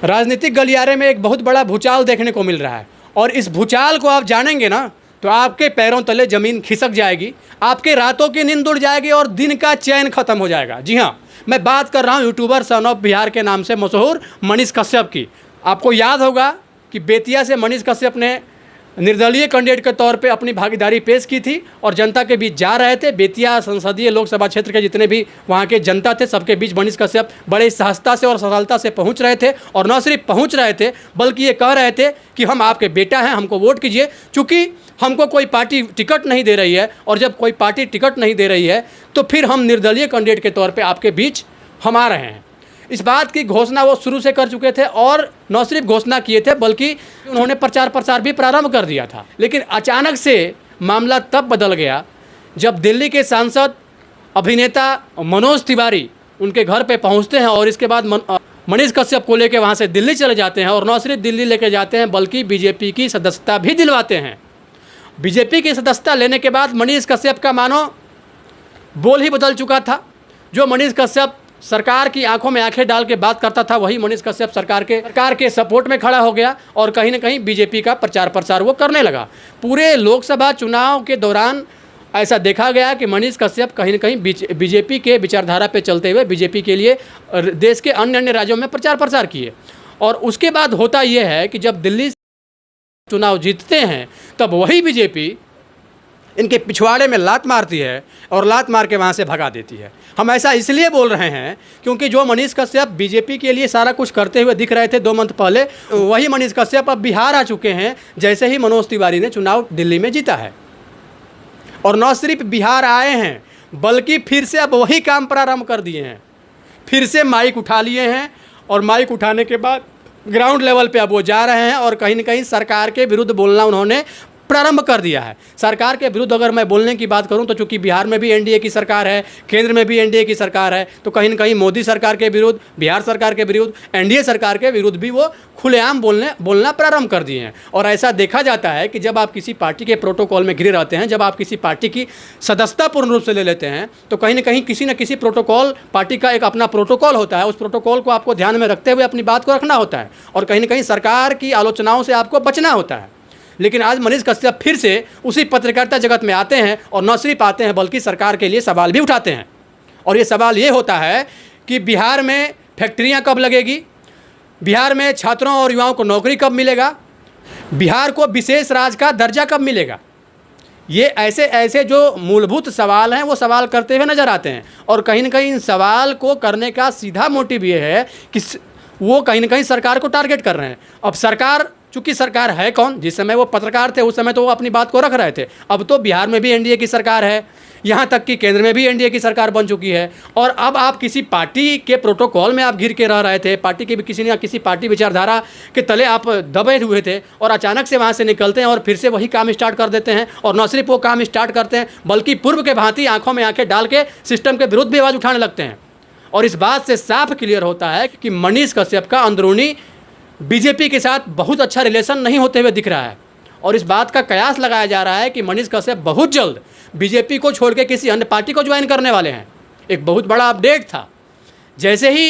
राजनीतिक गलियारे में एक बहुत बड़ा भूचाल देखने को मिल रहा है और इस भूचाल को आप जानेंगे ना तो आपके पैरों तले ज़मीन खिसक जाएगी, आपके रातों की नींद उड़ जाएगी और दिन का चैन खत्म हो जाएगा। जी हाँ, मैं बात कर रहा हूँ यूट्यूबर सन ऑफ बिहार के नाम से मशहूर मनीष कश्यप की। आपको याद होगा कि बेतिया से मनीष कश्यप ने निर्दलीय कैंडिडेट के तौर पे अपनी भागीदारी पेश की थी और जनता के बीच जा रहे थे। बेतिया संसदीय लोकसभा क्षेत्र के जितने भी वहाँ के जनता थे सबके बीच मनीष कश्यप बड़े सहजता से और सरलता से पहुँच रहे थे और न सिर्फ पहुँच रहे थे बल्कि ये कह रहे थे कि हम आपके बेटा हैं, हमको वोट कीजिए। चूँकि हमको कोई पार्टी टिकट नहीं दे रही है और जब कोई पार्टी टिकट नहीं दे रही है तो फिर हम निर्दलीय कैंडिडेट के तौर पर आपके बीच हम आ रहे हैं। इस बात की घोषणा वो शुरू से कर चुके थे और न सिर्फ घोषणा किए थे बल्कि उन्होंने प्रचार प्रसार भी प्रारंभ कर दिया था। लेकिन अचानक से मामला तब बदल गया जब दिल्ली के सांसद अभिनेता मनोज तिवारी उनके घर पे पहुंचते हैं और इसके बाद मनीष कश्यप को लेकर वहां से दिल्ली चले जाते हैं और न सिर्फ दिल्ली लेके जाते हैं बल्कि बीजेपी की सदस्यता भी दिलवाते हैं। बीजेपी की सदस्यता लेने के बाद मनीष कश्यप का मानो बोल ही बदल चुका था। जो मनीष कश्यप सरकार की आंखों में आंखें डाल के बात करता था वही मनीष कश्यप सरकार के सपोर्ट में खड़ा हो गया और कहीं ना कहीं बीजेपी का प्रचार प्रसार वो करने लगा। पूरे लोकसभा चुनाव के दौरान ऐसा देखा गया कि मनीष कश्यप कहीं ना कहीं बीजेपी के विचारधारा पे चलते हुए बीजेपी के लिए देश के अन्य अन्य राज्यों में प्रचार प्रसार किए। और उसके बाद होता यह है कि जब दिल्ली चुनाव जीतते हैं तब वही बीजेपी इनके पिछवाड़े में लात मारती है और लात मार के वहाँ से भगा देती है। हम ऐसा इसलिए बोल रहे हैं क्योंकि जो मनीष कश्यप बीजेपी के लिए सारा कुछ करते हुए दिख रहे थे 2 मंथ पहले, वही मनीष कश्यप अब बिहार आ चुके हैं जैसे ही मनोज तिवारी ने चुनाव दिल्ली में जीता है। और न सिर्फ बिहार आए हैं बल्कि फिर से अब वही काम प्रारंभ कर दिए हैं। फिर से माइक उठा लिए हैं और माइक उठाने के बाद ग्राउंड लेवल पे अब वो जा रहे हैं और कहीं ना कहीं सरकार के विरुद्ध बोलना उन्होंने प्रारंभ कर दिया है। सरकार के विरुद्ध अगर मैं बोलने की बात करूं तो चूंकि बिहार में भी एनडीए की सरकार है, केंद्र में भी एनडीए की सरकार है, तो कहीं ना कहीं मोदी सरकार के विरुद्ध, बिहार सरकार के विरुद्ध, एनडीए सरकार के विरुद्ध भी वो खुलेआम बोलना प्रारंभ कर दिए हैं। और ऐसा देखा जाता है कि जब आप किसी पार्टी के प्रोटोकॉल में घिरे रहते हैं, जब आप किसी पार्टी की सदस्यता पूर्ण रूप से ले लेते हैं तो कहीं ना कहीं किसी न किसी प्रोटोकॉल, पार्टी का एक अपना प्रोटोकॉल होता है, उस प्रोटोकॉल को आपको ध्यान में रखते हुए अपनी बात को रखना होता है और कहीं ना कहीं सरकार की आलोचनाओं से आपको बचना होता है। लेकिन आज मनीष कश्यप फिर से उसी पत्रकारिता जगत में आते हैं और न सिर्फ आते हैं बल्कि सरकार के लिए सवाल भी उठाते हैं। और ये सवाल ये होता है कि बिहार में फैक्ट्रियां कब लगेगी, बिहार में छात्रों और युवाओं को नौकरी कब मिलेगा, बिहार को विशेष राज्य का दर्जा कब मिलेगा। ये ऐसे जो मूलभूत सवाल हैं वो सवाल करते हुए नज़र आते हैं। और कहीं ना कहीं इन सवाल को करने का सीधा मोटिव ये है कि वो कहीं ना कहीं सरकार को टारगेट कर रहे हैं। अब सरकार, चूंकि सरकार है कौन, जिस समय वो पत्रकार थे उस समय तो वो अपनी बात को रख रहे थे। अब तो बिहार में भी एनडीए की सरकार है, यहाँ तक कि केंद्र में भी एनडीए की सरकार बन चुकी है। और अब आप किसी पार्टी के प्रोटोकॉल में आप घिर के रह रहे थे, पार्टी के भी किसी न किसी पार्टी विचारधारा के तले आप दबे हुए थे और अचानक से वहाँ से निकलते हैं और फिर से वही काम स्टार्ट कर देते हैं। और न सिर्फ वो काम स्टार्ट करते हैं बल्कि पूर्व के भांति आंखों में आंखें डाल के सिस्टम के विरुद्ध भी आवाज़ उठाने लगते हैं। और इस बात से साफ क्लियर होता है कि मनीष कश्यप का अंदरूनी बीजेपी के साथ बहुत अच्छा रिलेशन नहीं होते हुए दिख रहा है। और इस बात का कयास लगाया जा रहा है कि मनीष कश्यप बहुत जल्द बीजेपी को छोड़ के किसी अन्य पार्टी को ज्वाइन करने वाले हैं। एक बहुत बड़ा अपडेट था। जैसे ही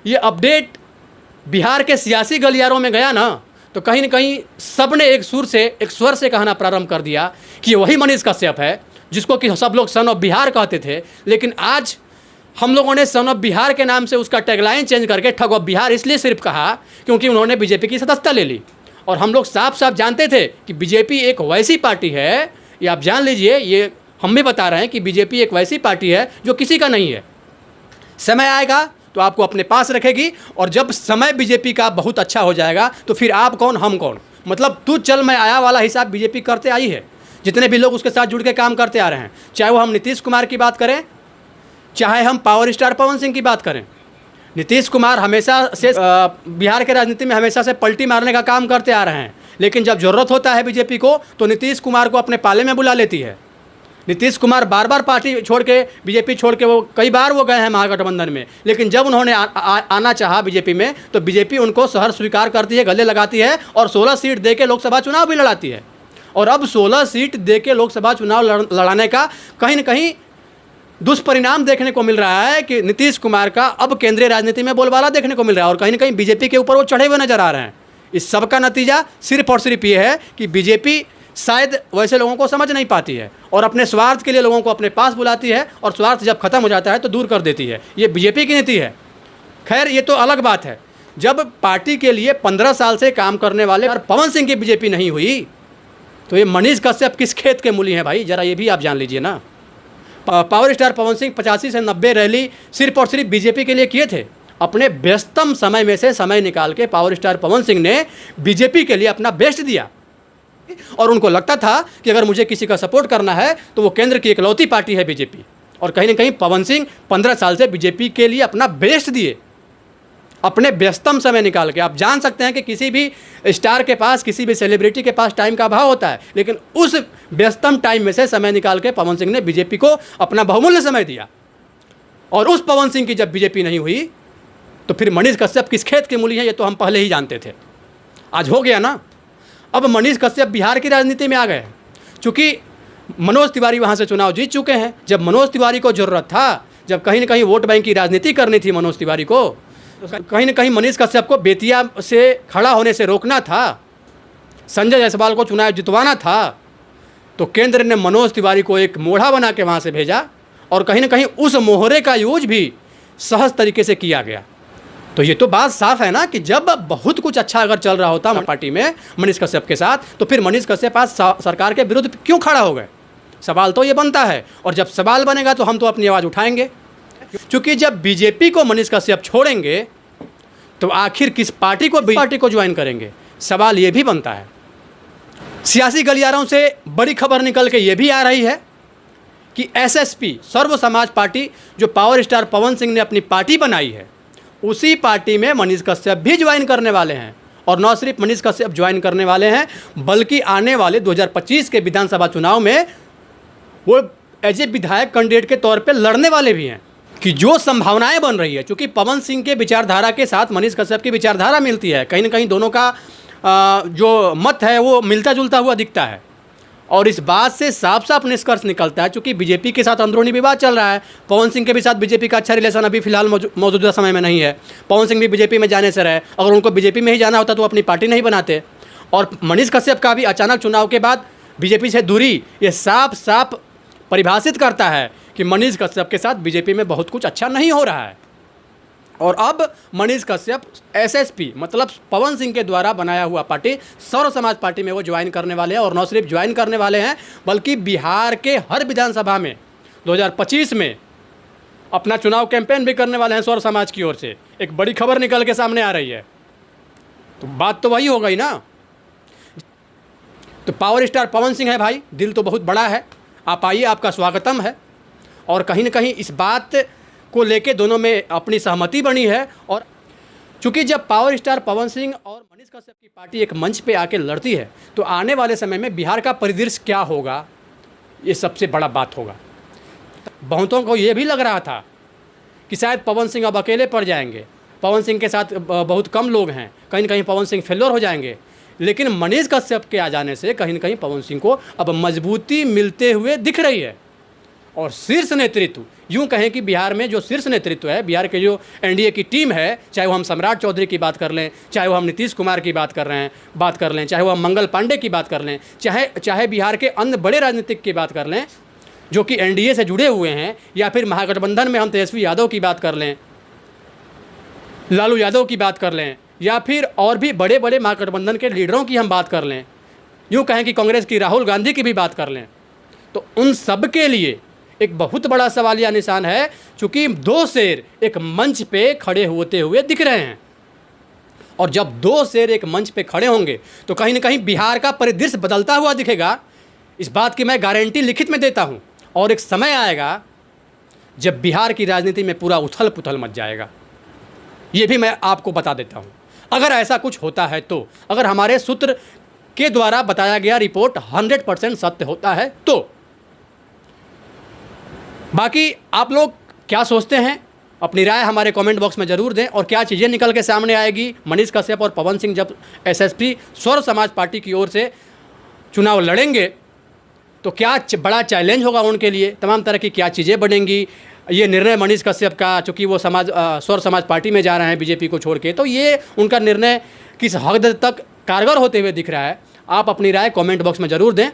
ये अपडेट बिहार के सियासी गलियारों में गया ना तो कहीं ना कहीं सब ने एक स्वर से कहना प्रारंभ कर दिया कि वही मनीष कश्यप है जिसको कि सब लोग सन ऑफ बिहार कहते थे। लेकिन आज हम लोगों ने सन ऑफ बिहार के नाम से उसका टैगलाइन चेंज करके ठग ऑफ बिहार इसलिए सिर्फ कहा क्योंकि उन्होंने बीजेपी की सदस्यता ले ली। और हम लोग साफ साफ जानते थे कि बीजेपी एक वैसी पार्टी है, ये आप जान लीजिए, ये हम भी बता रहे हैं कि बीजेपी एक वैसी पार्टी है जो किसी का नहीं है। समय आएगा तो आपको अपने पास रखेगी और जब समय बीजेपी का बहुत अच्छा हो जाएगा तो फिर आप कौन हम कौन, मतलब तू चल मैं आया वाला हिसाब बीजेपी करते आई है। जितने भी लोग उसके साथ जुड़ के काम करते आ रहे हैं, चाहे वो हम नीतीश कुमार की बात करें, चाहे हम पावर स्टार पवन सिंह की बात करें। नीतीश कुमार हमेशा से बिहार के राजनीति में हमेशा से पलटी मारने का काम करते आ रहे हैं, लेकिन जब ज़रूरत होता है बीजेपी को तो नीतीश कुमार को अपने पाले में बुला लेती है। नीतीश कुमार बार बार पार्टी छोड़ के, बीजेपी छोड़ के, वो कई बार वो गए हैं महागठबंधन में, लेकिन जब उन्होंने आना चाहा बीजेपी में तो बीजेपी उनको सहर्ष स्वीकार करती है, गले लगाती है और 16 सीट दे के लोकसभा चुनाव भी लड़ाती है। और अब 16 सीट दे के लोकसभा चुनाव लड़ाने का कहीं ना कहीं दुष्परिणाम देखने को मिल रहा है कि नीतीश कुमार का अब केंद्रीय राजनीति में बोलबाला देखने को मिल रहा है और कहीं ना कहीं बीजेपी के ऊपर वो चढ़े हुए नजर आ रहे हैं। इस सब का नतीजा सिर्फ और सिर्फ ये है कि बीजेपी शायद वैसे लोगों को समझ नहीं पाती है और अपने स्वार्थ के लिए लोगों को अपने पास बुलाती है और स्वार्थ जब खत्म हो जाता है तो दूर कर देती है। ये बीजेपी की नीति है। खैर, ये तो अलग बात है। जब पार्टी के लिए 15 साल से काम करने वाले और पवन सिंह की बीजेपी नहीं हुई तो ये मनीष कश्यप किस खेत के मूली हैं भाई, ज़रा ये भी आप जान लीजिए ना। पावर स्टार पवन सिंह 85 से 90 रैली सिर्फ और सिर्फ बीजेपी के लिए किए थे। अपने व्यस्तम समय में से समय निकाल के पावर स्टार पवन सिंह ने बीजेपी के लिए अपना बेस्ट दिया और उनको लगता था कि अगर मुझे किसी का सपोर्ट करना है तो वो केंद्र की इकलौती पार्टी है बीजेपी। और कहीं ना कहीं पवन सिंह 15 साल से बीजेपी के लिए अपना बेस्ट दिए, अपने व्यस्तम समय निकाल के। आप जान सकते हैं कि किसी भी स्टार के पास, किसी भी सेलिब्रिटी के पास टाइम का अभाव होता है, लेकिन उस व्यस्तम टाइम में से समय निकाल के पवन सिंह ने बीजेपी को अपना बहुमूल्य समय दिया। और उस पवन सिंह की जब बीजेपी नहीं हुई तो फिर मनीष कश्यप किस खेत की मूली है ये तो हम पहले ही जानते थे। आज हो गया ना। अब मनीष कश्यप बिहार की राजनीति में आ गए, चूँकि मनोज तिवारी वहाँ से चुनाव जीत चुके हैं। जब मनोज तिवारी को ज़रूरत था, जब कहीं ना कहीं वोट बैंक की राजनीति करनी थी मनोज तिवारी को, कहीं ना कहीं मनीष कश्यप को बेतिया से खड़ा होने से रोकना था, संजय जायसवाल को चुनाव जितवाना था, तो केंद्र ने मनोज तिवारी को एक मोहरा बना के वहाँ से भेजा और कहीं ना कहीं उस मोहरे का यूज भी सहज तरीके से किया गया। तो ये तो बात साफ है ना कि जब बहुत कुछ अच्छा अगर चल रहा होता पार्टी में मनीष कश्यप के साथ, तो फिर मनीष कश्यप आज सरकार के विरुद्ध क्यों खड़ा हो गए? सवाल तो ये बनता है। और जब सवाल बनेगा तो हम तो अपनी आवाज़ उठाएंगे, क्योंकि जब बीजेपी को मनीष कश्यप छोड़ेंगे तो आखिर किस पार्टी को ज्वाइन करेंगे? सवाल ये भी बनता है। सियासी गलियारों से बड़ी खबर निकल के ये भी आ रही है कि एसएसपी सर्व समाज पार्टी, जो पावर स्टार पवन सिंह ने अपनी पार्टी बनाई है, उसी पार्टी में मनीष कश्यप भी ज्वाइन करने वाले हैं। और न सिर्फ मनीष कश्यप ज्वाइन करने वाले हैं, बल्कि आने वाले 2025 के विधानसभा चुनाव में वो एज ए विधायक कैंडिडेट के तौर पे लड़ने वाले भी हैं। कि जो संभावनाएं बन रही है, क्योंकि पवन सिंह के विचारधारा के साथ मनीष कश्यप की विचारधारा मिलती है, कहीं ना कहीं दोनों का जो मत है वो मिलता जुलता हुआ दिखता है। और इस बात से साफ साफ निष्कर्ष निकलता है, चूँकि बीजेपी के साथ अंदरूनी विवाद चल रहा है। पवन सिंह के भी साथ बीजेपी का अच्छा रिलेशन अभी फिलहाल मौजूदा समय में नहीं है। पवन सिंह भी बीजेपी में जाने से रहे, अगर उनको बीजेपी में ही जाना होता तो अपनी पार्टी नहीं बनाते। और मनीष कश्यप का भी अचानक चुनाव के बाद बीजेपी से दूरी, ये साफ साफ परिभाषित करता है कि मनीष कश्यप के साथ बीजेपी में बहुत कुछ अच्छा नहीं हो रहा है। और अब मनीष कश्यप एसएसपी मतलब पवन सिंह के द्वारा बनाया हुआ पार्टी सर्व समाज पार्टी में वो ज्वाइन करने वाले हैं। और न सिर्फ ज्वाइन करने वाले हैं, बल्कि बिहार के हर विधानसभा में 2025 में अपना चुनाव कैंपेन भी करने वाले हैं सर्व समाज की ओर से। एक बड़ी खबर निकल के सामने आ रही है। तो बात तो वही हो गई ना। तो पावर स्टार पवन सिंह है भाई, दिल तो बहुत बड़ा है, आप आइए, आपका स्वागतम है। और कहीं ना कहीं इस बात को लेके दोनों में अपनी सहमति बनी है। और चूंकि जब पावर स्टार पवन सिंह और मनीष कश्यप की पार्टी एक मंच पे आके लड़ती है, तो आने वाले समय में बिहार का परिदृश्य क्या होगा, ये सबसे बड़ा बात होगा। बहुतों को ये भी लग रहा था कि शायद पवन सिंह अब अकेले पड़ जाएंगे, पवन सिंह के साथ बहुत कम लोग हैं, कहीं ना कहीं पवन सिंह फेल्योर हो जाएंगे। लेकिन मनीष कश्यप के आ जाने से कहीं ना कहीं पवन सिंह को अब मजबूती मिलते हुए दिख रही है। और शीर्ष नेतृत्व, यूँ कहें कि बिहार में जो शीर्ष नेतृत्व है, बिहार के जो एनडीए की टीम है, चाहे वो हम सम्राट चौधरी की बात कर लें, चाहे वो हम नीतीश कुमार की बात कर लें, चाहे वो हम मंगल पांडे की बात कर लें, चाहे बिहार के अन्य बड़े राजनीतिक की बात कर लें जो कि एनडीए से जुड़े हुए हैं, या फिर महागठबंधन में हम तेजस्वी यादव की बात कर लें, लालू यादव की बात कर लें, या फिर और भी बड़े बड़े महागठबंधन के लीडरों की हम बात कर लें, यूँ कहें कि कांग्रेस की राहुल गांधी की भी बात कर लें, तो उन सब के लिए एक बहुत बड़ा सवालिया निशान है, चूँकि दो शेर एक मंच पे खड़े होते हुए दिख रहे हैं। और जब दो शेर एक मंच पे खड़े होंगे तो कहीं ना कहीं बिहार का परिदृश्य बदलता हुआ दिखेगा। इस बात की मैं गारंटी लिखित में देता हूँ। और एक समय आएगा जब बिहार की राजनीति में पूरा उथल पुथल मच जाएगा, ये भी मैं आपको बता देता हूँ। अगर ऐसा कुछ होता है तो, अगर हमारे सूत्र के द्वारा बताया गया रिपोर्ट 100% सत्य होता है तो। बाकी आप लोग क्या सोचते हैं, अपनी राय हमारे कमेंट बॉक्स में ज़रूर दें। और क्या चीज़ें निकल के सामने आएगी मनीष कश्यप और पवन सिंह जब एसएसपी सर्व समाज पार्टी की ओर से चुनाव लड़ेंगे, तो क्या बड़ा चैलेंज होगा उनके लिए, तमाम तरह की क्या चीज़ें बनेंगी। ये निर्णय मनीष कश्यप का, चूँकि वो स्वर समाज पार्टी में जा रहे हैं बीजेपी को छोड़ के, तो ये उनका निर्णय किस हद तक कारगर होते हुए दिख रहा है। आप अपनी राय कमेंट बॉक्स में ज़रूर दें,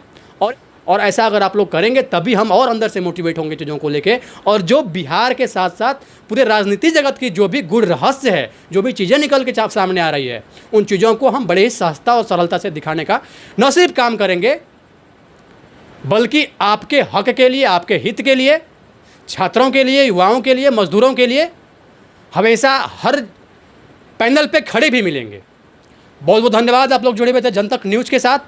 और ऐसा अगर आप लोग करेंगे तभी हम और अंदर से मोटिवेट होंगे चीज़ों को लेके। और जो बिहार के साथ साथ पूरे राजनीति जगत की जो भी गुड़ रहस्य है, जो भी चीज़ें निकल के सामने आ रही है, उन चीज़ों को हम बड़े ही सहजता और सरलता से दिखाने का न सिर्फ काम करेंगे, बल्कि आपके हक के लिए, आपके हित के लिए, छात्रों के लिए, युवाओं के लिए, मजदूरों के लिए हमेशा हर पैनल पे खड़े भी मिलेंगे। बहुत बहुत धन्यवाद आप लोग जुड़े हुए थे जनतक न्यूज़ के साथ।